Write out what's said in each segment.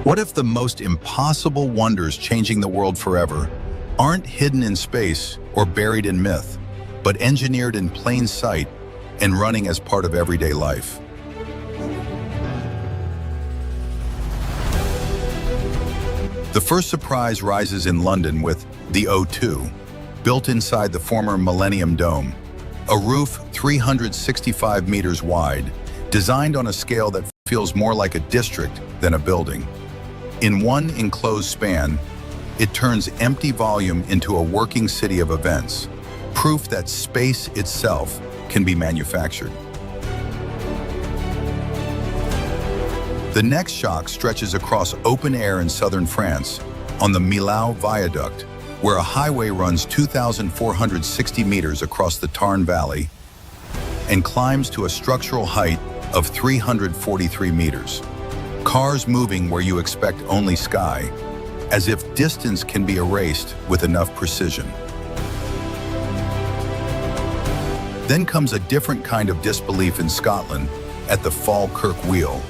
What if the most impossible wonders changing the world forever aren't hidden in space or buried in myth, but engineered in plain sight and running as part of everyday life? The first surprise rises in London with the O2, built inside the former Millennium Dome, a roof 365 meters wide, designed on a scale that feels more like a district than a building. In one enclosed span, it turns empty volume into a working city of events, proof that space itself can be manufactured. The next shock stretches across open air in southern France on the Millau Viaduct, where a highway runs 2,460 meters across the Tarn Valley and climbs to a structural height of 343 meters. Cars moving where you expect only sky, as if distance can be erased with enough precision. Then comes a different kind of disbelief in Scotland at the Falkirk Wheel,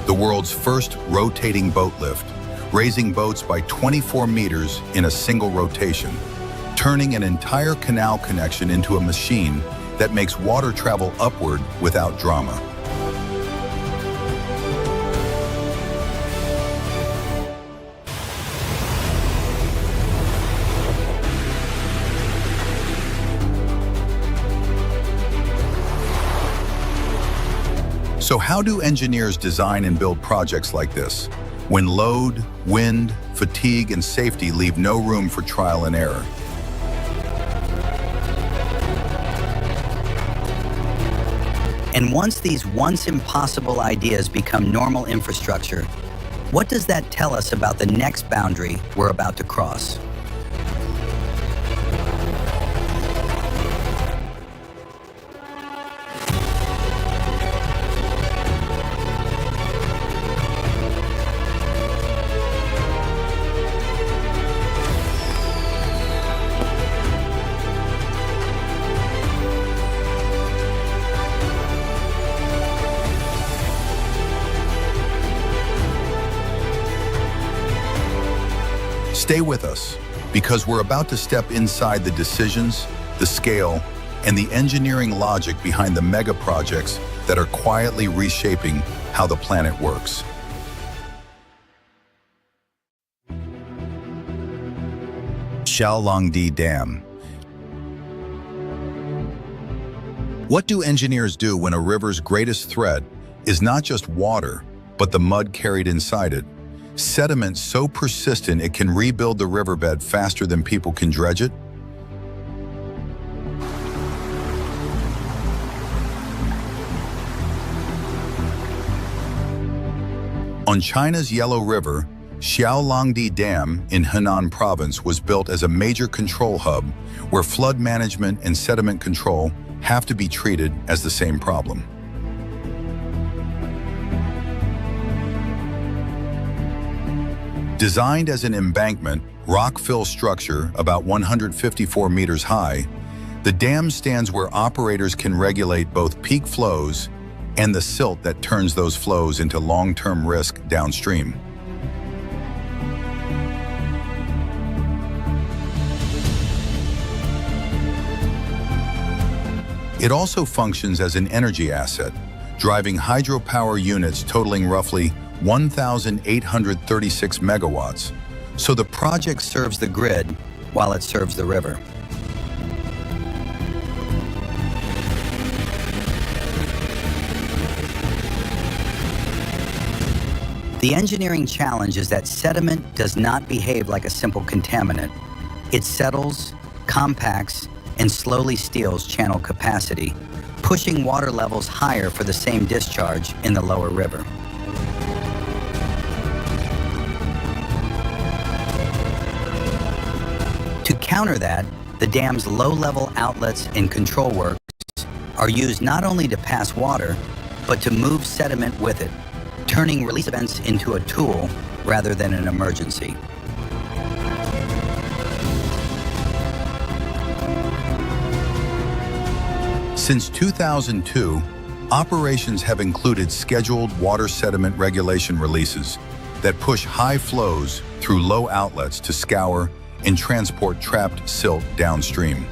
the world's first rotating boat lift, raising boats by 24 meters in a single rotation, turning an entire canal connection into a machine that makes water travel upward without drama. So how do engineers design and build projects like this, when load, wind, fatigue, and safety leave no room for trial and error? And once these once impossible ideas become normal infrastructure, what does that tell us about the next boundary we're about to cross? Stay with us, because we're about to step inside the decisions, the scale, and the engineering logic behind the mega projects that are quietly reshaping how the planet works. Xiaolongdi Dam. What do engineers do when a river's greatest threat is not just water, but the mud carried inside it? Sediment so persistent it can rebuild the riverbed faster than people can dredge it? On China's Yellow River, Xiaolongdi Dam in Henan Province was built as a major control hub where flood management and sediment control have to be treated as the same problem. Designed as an embankment, rock-fill structure about 154 meters high, the dam stands where operators can regulate both peak flows and the silt that turns those flows into long-term risk downstream. It also functions as an energy asset, driving hydropower units totaling roughly 1,836 megawatts. So the project serves the grid while it serves the river. The engineering challenge is that sediment does not behave like a simple contaminant. It settles, compacts, and slowly steals channel capacity, pushing water levels higher for the same discharge in the lower river. To counter that, the dam's low-level outlets and control works are used not only to pass water, but to move sediment with it, turning release events into a tool rather than an emergency. Since 2002, operations have included scheduled water sediment regulation releases, that push high flows through low outlets to scour and transport trapped silt downstream.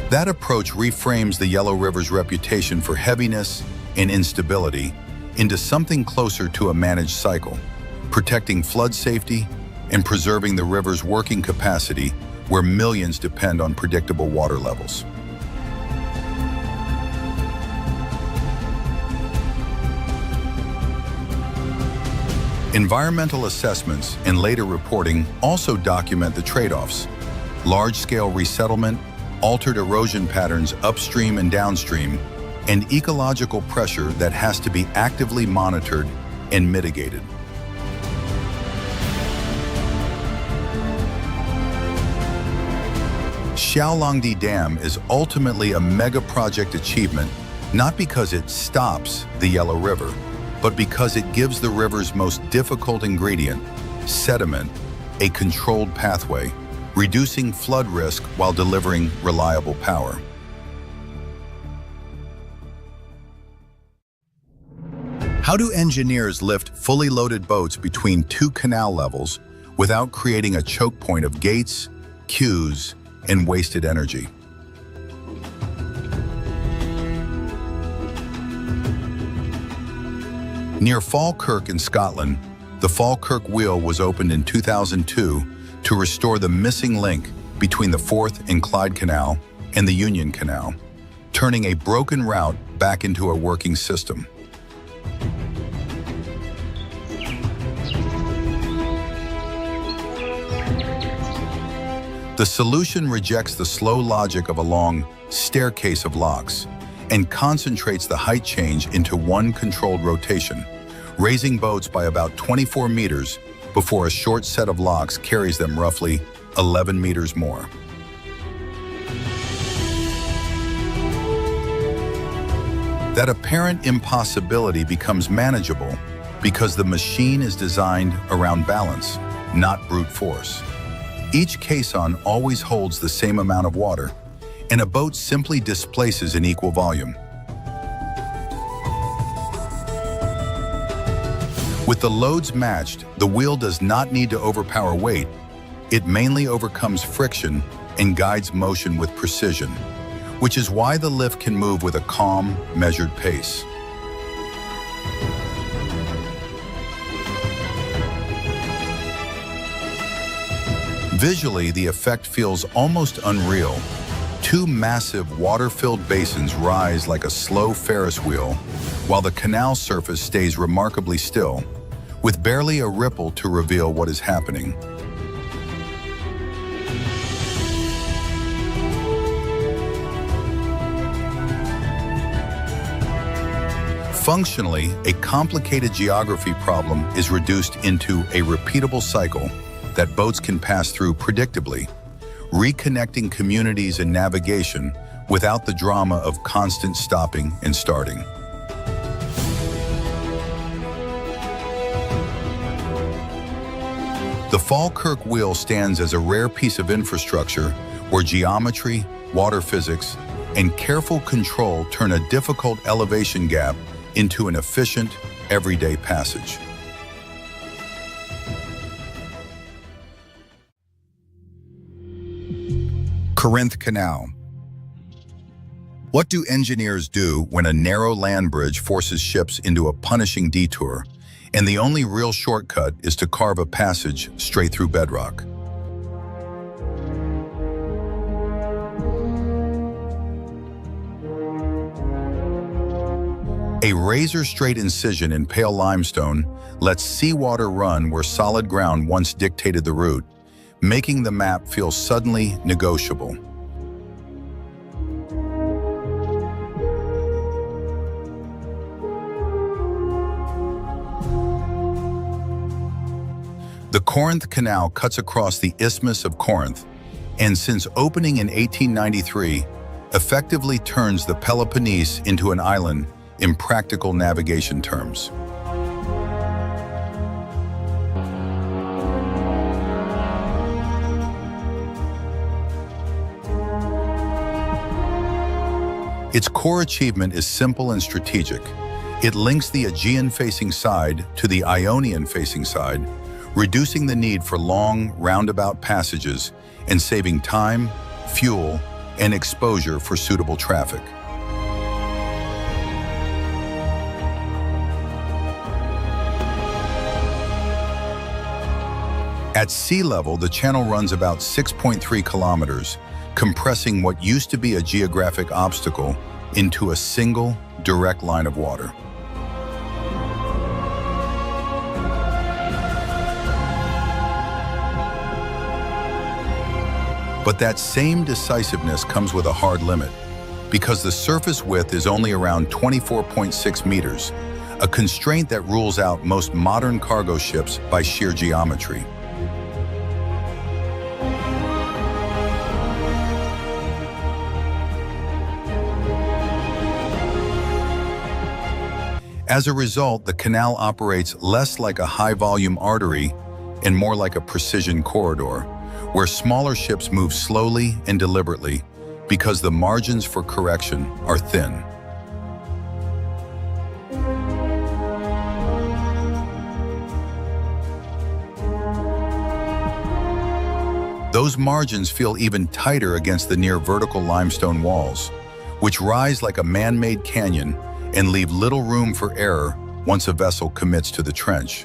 That approach reframes the Yellow River's reputation for heaviness and instability into something closer to a managed cycle, protecting flood safety and preserving the river's working capacity where millions depend on predictable water levels. Environmental assessments and later reporting also document the trade-offs: large-scale resettlement, altered erosion patterns upstream and downstream, and ecological pressure that has to be actively monitored and mitigated. Xiaolongdi Dam is ultimately a mega-project achievement, not because it stops the Yellow River, but because it gives the river's most difficult ingredient, sediment, a controlled pathway, reducing flood risk while delivering reliable power. How do engineers lift fully loaded boats between two canal levels without creating a choke point of gates, queues, and wasted energy? Near Falkirk in Scotland, the Falkirk Wheel was opened in 2002 to restore the missing link between the Forth and Clyde Canal and the Union Canal, turning a broken route back into a working system. The solution rejects the slow logic of a long staircase of locks and concentrates the height change into one controlled rotation, raising boats by about 24 meters before a short set of locks carries them roughly 11 meters more. That apparent impossibility becomes manageable because the machine is designed around balance, not brute force. Each caisson always holds the same amount of water, and a boat simply displaces an equal volume. With the loads matched, the wheel does not need to overpower weight. It mainly overcomes friction and guides motion with precision, which is why the lift can move with a calm, measured pace. Visually, the effect feels almost unreal. Two massive water-filled basins rise like a slow Ferris wheel, while the canal surface stays remarkably still, with barely a ripple to reveal what is happening. Functionally, a complicated geography problem is reduced into a repeatable cycle that boats can pass through predictably, reconnecting communities and navigation without the drama of constant stopping and starting. The Falkirk Wheel stands as a rare piece of infrastructure where geometry, water physics, and careful control turn a difficult elevation gap into an efficient, everyday passage. Corinth Canal. What do engineers do when a narrow land bridge forces ships into a punishing detour, and the only real shortcut is to carve a passage straight through bedrock? A razor-straight incision in pale limestone lets seawater run where solid ground once dictated the route, making the map feel suddenly negotiable. The Corinth Canal cuts across the Isthmus of Corinth, and since opening in 1893, effectively turns the Peloponnese into an island in practical navigation terms. Its core achievement is simple and strategic. It links the Aegean-facing side to the Ionian-facing side, reducing the need for long, roundabout passages and saving time, fuel, and exposure for suitable traffic. At sea level, the channel runs about 6.3 kilometers, compressing what used to be a geographic obstacle into a single, direct line of water. But that same decisiveness comes with a hard limit, because the surface width is only around 24.6 meters, a constraint that rules out most modern cargo ships by sheer geometry. As a result, the canal operates less like a high-volume artery and more like a precision corridor, where smaller ships move slowly and deliberately because the margins for correction are thin. Those margins feel even tighter against the near-vertical limestone walls, which rise like a man-made canyon and leave little room for error once a vessel commits to the trench.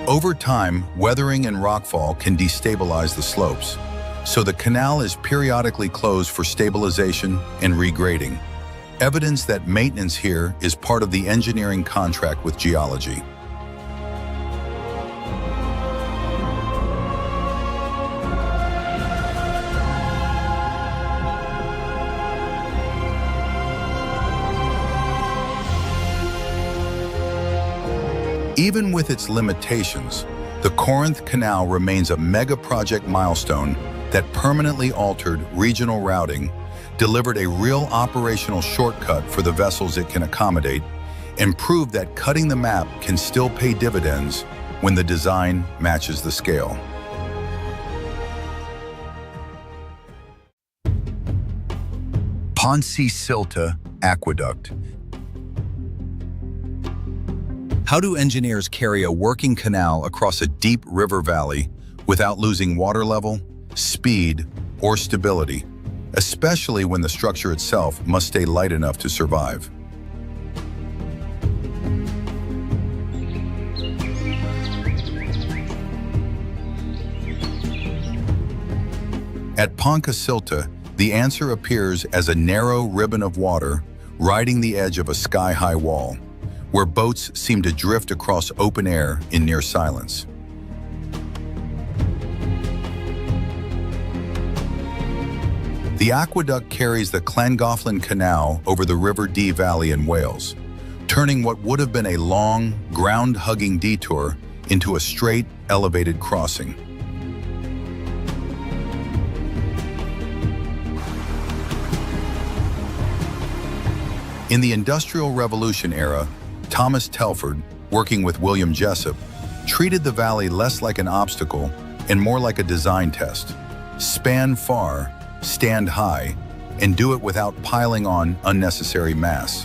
Over time, weathering and rockfall can destabilize the slopes, so the canal is periodically closed for stabilization and regrading, evidence that maintenance here is part of the engineering contract with geology. Even with its limitations, the Corinth Canal remains a mega-project milestone that permanently altered regional routing, delivered a real operational shortcut for the vessels it can accommodate, and proved that cutting the map can still pay dividends when the design matches the scale. Ponce-Silta Aqueduct. How do engineers carry a working canal across a deep river valley without losing water level, speed, or stability, especially when the structure itself must stay light enough to survive? At Ponce-Silta, the answer appears as a narrow ribbon of water riding the edge of a sky-high wall, where boats seem to drift across open air in near silence. The aqueduct carries the Llangollen Canal over the River Dee Valley in Wales, turning what would have been a long, ground-hugging detour into a straight, elevated crossing. In the Industrial Revolution era, Thomas Telford, working with William Jessup, treated the valley less like an obstacle and more like a design test. Span far, stand high, and do it without piling on unnecessary mass.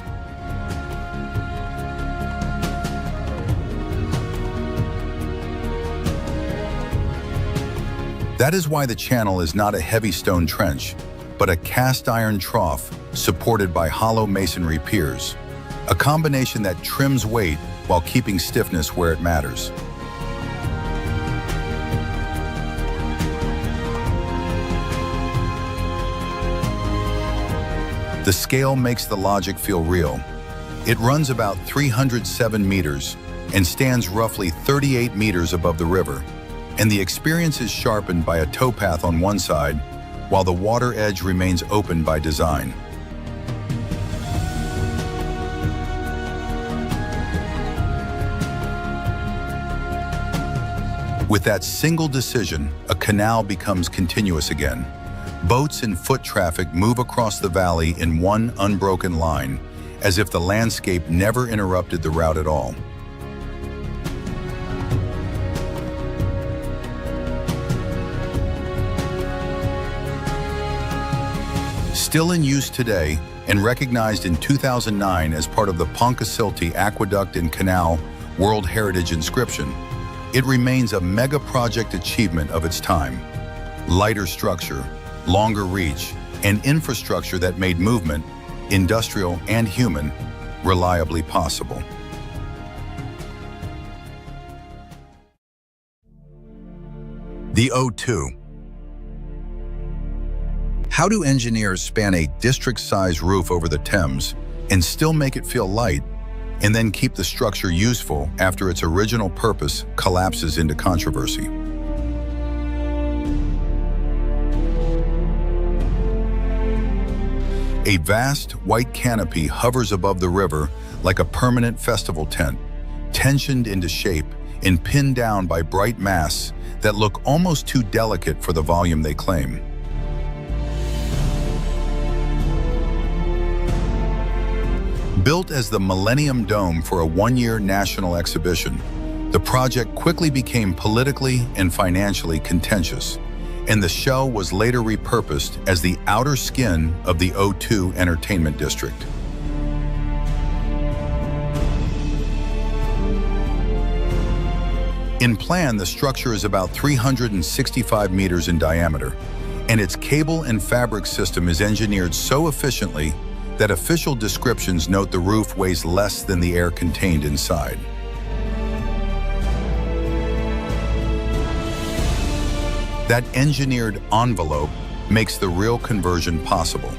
That is why the channel is not a heavy stone trench, but a cast iron trough supported by hollow masonry piers, a combination that trims weight while keeping stiffness where it matters. The scale makes the logic feel real. It runs about 307 meters and stands roughly 38 meters above the river, and the experience is sharpened by a towpath on one side, while the water edge remains open by design. With that single decision, a canal becomes continuous again. Boats and foot traffic move across the valley in one unbroken line, as if the landscape never interrupted the route at all. Still in use today and recognized in 2009 as part of the Ponkasilti Aqueduct and Canal World Heritage Inscription, it remains a mega project achievement of its time. Lighter structure, longer reach, and infrastructure that made movement, industrial and human, reliably possible. The O2. How do engineers span a district-sized roof over the Thames and still make it feel light, and then keep the structure useful after its original purpose collapses into controversy? A vast white canopy hovers above the river like a permanent festival tent, tensioned into shape and pinned down by bright masts that look almost too delicate for the volume they claim. Built as the Millennium Dome for a one-year national exhibition, the project quickly became politically and financially contentious, and the shell was later repurposed as the outer skin of the O2 Entertainment District. In plan, the structure is about 365 meters in diameter, and its cable and fabric system is engineered so efficiently that official descriptions note the roof weighs less than the air contained inside. That engineered envelope makes the real conversion possible.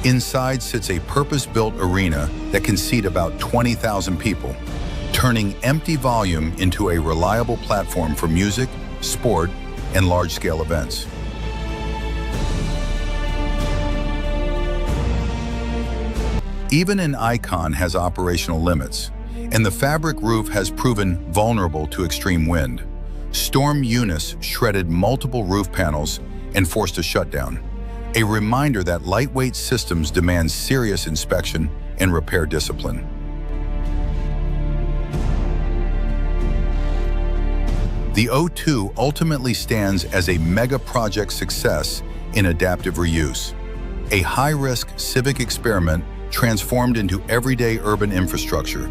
Inside sits a purpose-built arena that can seat about 20,000 people, turning empty volume into a reliable platform for music, sport, and large-scale events. Even an icon has operational limits, and the fabric roof has proven vulnerable to extreme wind. Storm Eunice shredded multiple roof panels and forced a shutdown, a reminder that lightweight systems demand serious inspection and repair discipline. The O2 ultimately stands as a mega project success in adaptive reuse, a high-risk civic experiment transformed into everyday urban infrastructure,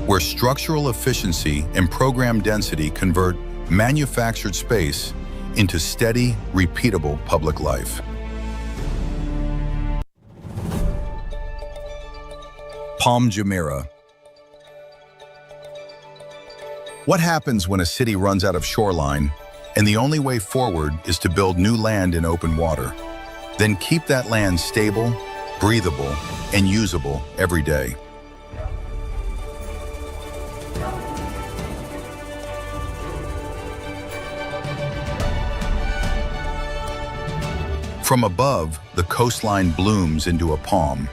where structural efficiency and program density convert manufactured space into steady, repeatable public life. Palm Jumeirah. What happens when a city runs out of shoreline and the only way forward is to build new land in open water? Then keep that land stable, breathable, and usable every day. From above, the coastline blooms into a palm,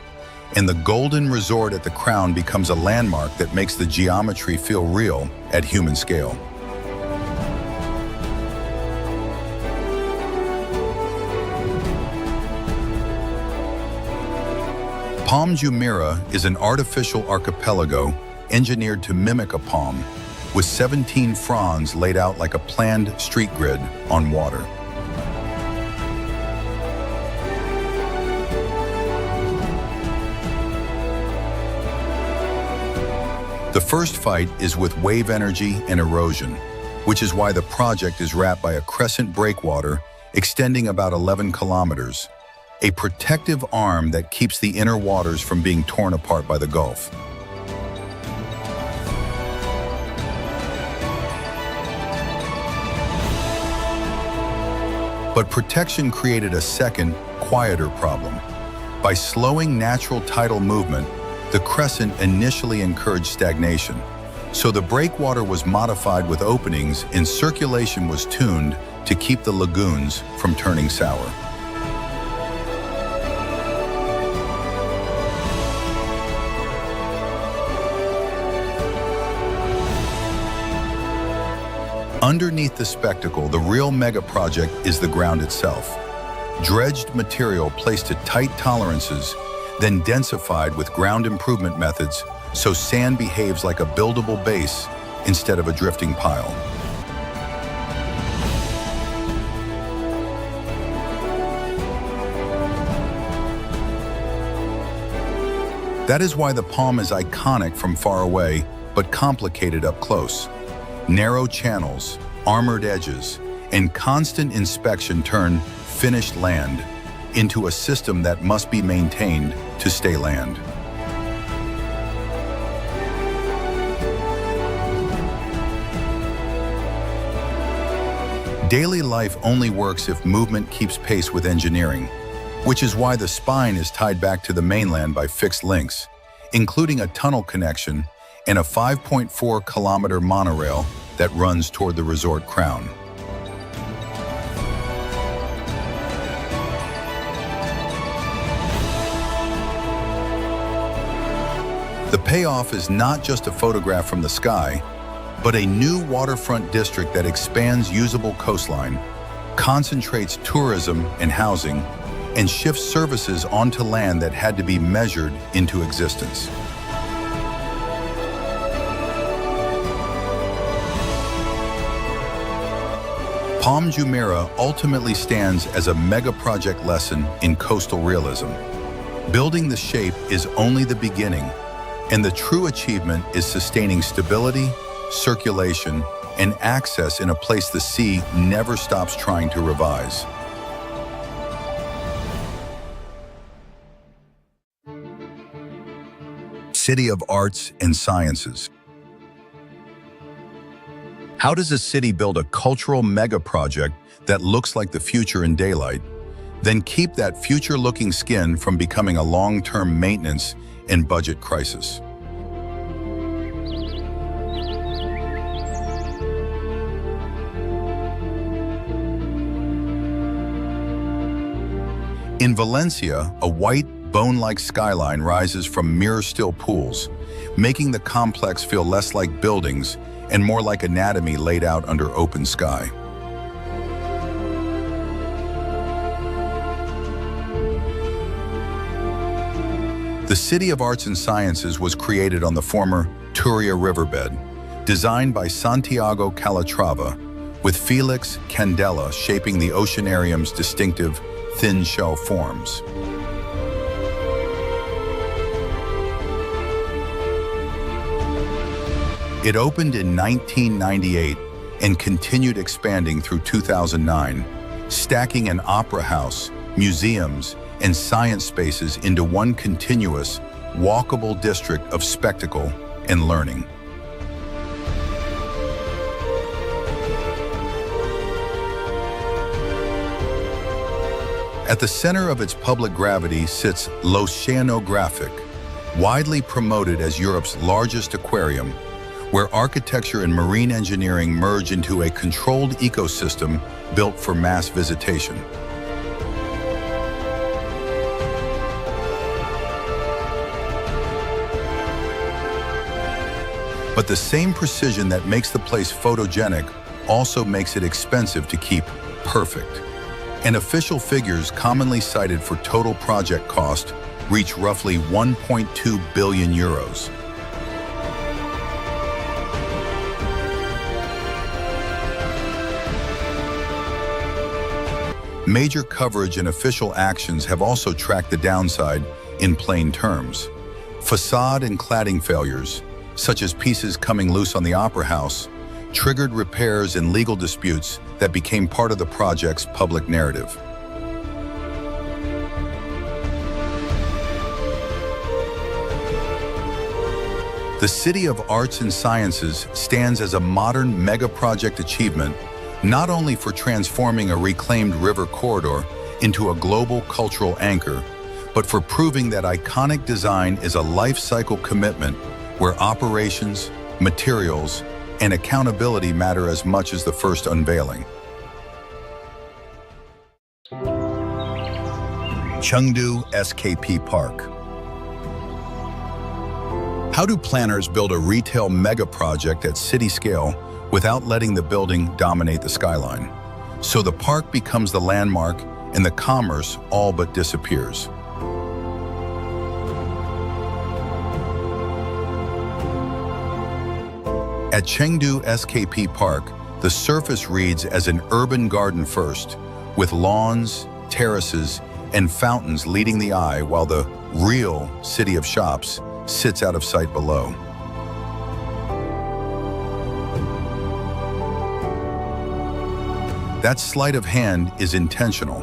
and the golden resort at the crown becomes a landmark that makes the geometry feel real at human scale. Palm Jumeirah is an artificial archipelago engineered to mimic a palm, with 17 fronds laid out like a planned street grid on water. The first fight is with wave energy and erosion, which is why the project is wrapped by a crescent breakwater extending about 11 kilometers, a protective arm that keeps the inner waters from being torn apart by the Gulf. But protection created a second, quieter problem. By slowing natural tidal movement, the crescent initially encouraged stagnation. So the breakwater was modified with openings and circulation was tuned to keep the lagoons from turning sour. Underneath the spectacle, the real mega project is the ground itself. Dredged material placed to tight tolerances, then densified with ground improvement methods so sand behaves like a buildable base instead of a drifting pile. That is why the Palm is iconic from far away, but complicated up close. Narrow channels, armored edges, and constant inspection turn finished land into a system that must be maintained to stay land. Daily life only works if movement keeps pace with engineering, which is why the spine is tied back to the mainland by fixed links, including a tunnel connection and a 5.4-kilometer monorail that runs toward the resort crown. The payoff is not just a photograph from the sky, but a new waterfront district that expands usable coastline, concentrates tourism and housing, and shifts services onto land that had to be measured into existence. Palm Jumeirah ultimately stands as a mega-project lesson in coastal realism. Building the shape is only the beginning, and the true achievement is sustaining stability, circulation, and access in a place the sea never stops trying to revise. City of Arts and Sciences. How does a city build a cultural mega-project that looks like the future in daylight, then keep that future-looking skin from becoming a long-term maintenance and budget crisis? In Valencia, a white, bone-like skyline rises from mirror-still pools, making the complex feel less like buildings and more like anatomy laid out under open sky. The City of Arts and Sciences was created on the former Turia riverbed, designed by Santiago Calatrava, with Felix Candela shaping the oceanarium's distinctive thin shell forms. It opened in 1998 and continued expanding through 2009, stacking an opera house, museums, and science spaces into one continuous, walkable district of spectacle and learning. At the center of its public gravity sits L'Oceanographic, widely promoted as Europe's largest aquarium, where architecture and marine engineering merge into a controlled ecosystem built for mass visitation. But the same precision that makes the place photogenic also makes it expensive to keep perfect. And official figures commonly cited for total project cost reach roughly 1.2 billion euros. Major coverage and official actions have also tracked the downside in plain terms. Facade and cladding failures, such as pieces coming loose on the Opera House, triggered repairs and legal disputes that became part of the project's public narrative. The City of Arts and Sciences stands as a modern mega-project achievement, not only for transforming a reclaimed river corridor into a global cultural anchor, but for proving that iconic design is a life cycle commitment where operations, materials, and accountability matter as much as the first unveiling. Chengdu SKP Park. How do planners build a retail mega project at city scale without letting the building dominate the skyline? So the park becomes the landmark and the commerce all but disappears. At Chengdu SKP Park, the surface reads as an urban garden first, with lawns, terraces, and fountains leading the eye, while the real city of shops sits out of sight below. That sleight of hand is intentional.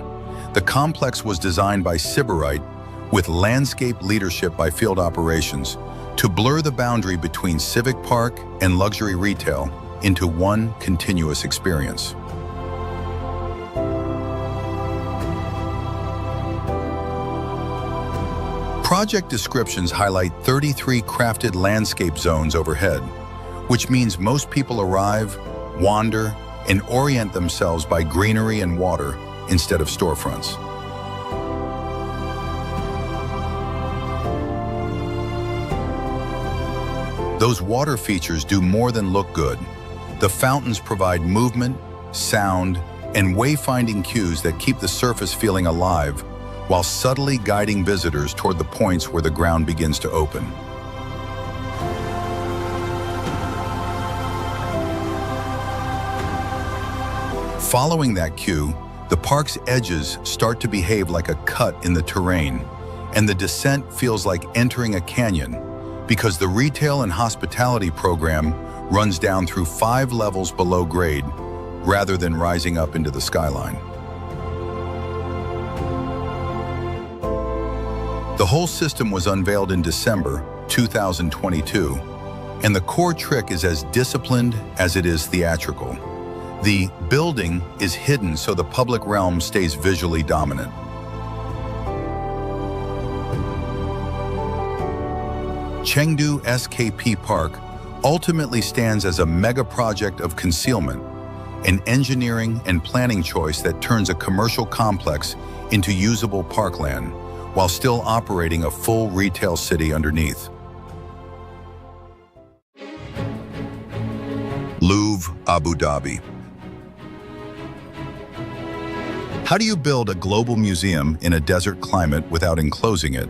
The complex was designed by Sybarite with landscape leadership by field operations to blur the boundary between civic park and luxury retail into one continuous experience. Project descriptions highlight 33 crafted landscape zones overhead, which means most people arrive, wander, and orient themselves by greenery and water instead of storefronts. Those water features do more than look good. The fountains provide movement, sound, and wayfinding cues that keep the surface feeling alive while subtly guiding visitors toward the points where the ground begins to open. Following that cue, the park's edges start to behave like a cut in the terrain, and the descent feels like entering a canyon because the retail and hospitality program runs down through 5 levels below grade rather than rising up into the skyline. The whole system was unveiled in December 2022, and the core trick is as disciplined as it is theatrical. The building is hidden so the public realm stays visually dominant. Chengdu SKP Park ultimately stands as a mega project of concealment, an engineering and planning choice that turns a commercial complex into usable parkland while still operating a full retail city underneath. Louvre, Abu Dhabi. How do you build a global museum in a desert climate without enclosing it,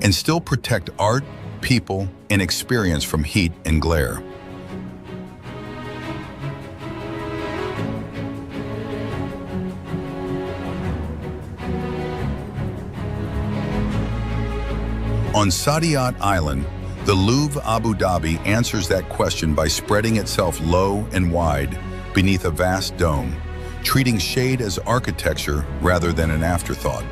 and still protect art, people, and experience from heat and glare? On Saadiyat Island, the Louvre Abu Dhabi answers that question by spreading itself low and wide beneath a vast dome, treating shade as architecture rather than an afterthought.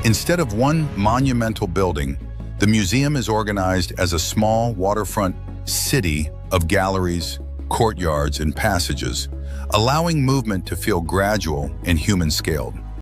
Instead of one monumental building, the museum is organized as a small waterfront city of galleries, courtyards, and passages, allowing movement to feel gradual and human-scaled.